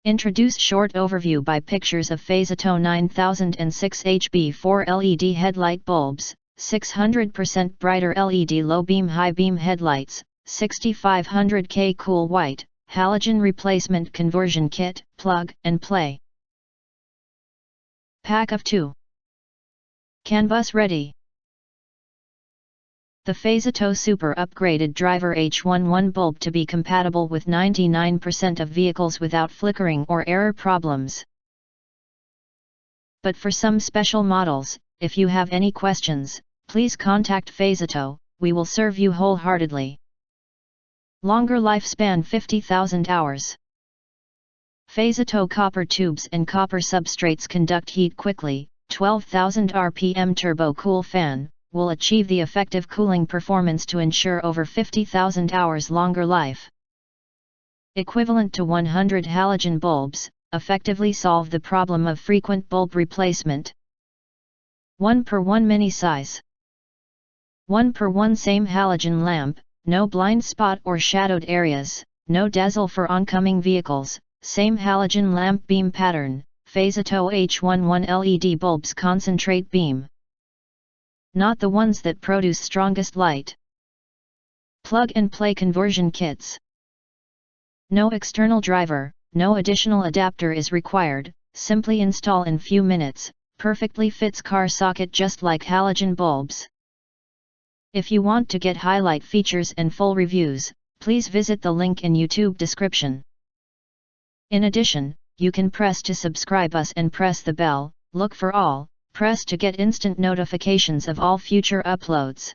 Introduce short overview by pictures of FASATO 9006 HB4 LED headlight bulbs, 600% brighter LED low beam high beam headlights, 6500K cool white, halogen replacement conversion kit, plug and play. Pack of 2. CAN bus ready. The FASATO Super upgraded driver H11 bulb to be compatible with 99% of vehicles without flickering or error problems. But for some special models, if you have any questions, please contact FASATO, we will serve you wholeheartedly. Longer lifespan 50,000 hours. FASATO copper tubes and copper substrates conduct heat quickly. 12,000 rpm turbo cool fan will achieve the effective cooling performance to ensure over 50,000 hours longer life. Equivalent to 100 halogen bulbs, effectively solve the problem of frequent bulb replacement. 1:1 mini size. 1:1 same halogen lamp, no blind spot or shadowed areas, no dazzle for oncoming vehicles, same halogen lamp beam pattern, FASATO H11 LED bulbs concentrate beam. Not the ones that produce strongest light. Plug and play conversion kits. No external driver, no additional adapter is required, simply install in few minutes, perfectly fits car socket just like halogen bulbs. If you want to get highlight features and full reviews, please visit the link in YouTube description. In addition, you can press to subscribe us and press the bell, look for all, press to get instant notifications of all future uploads.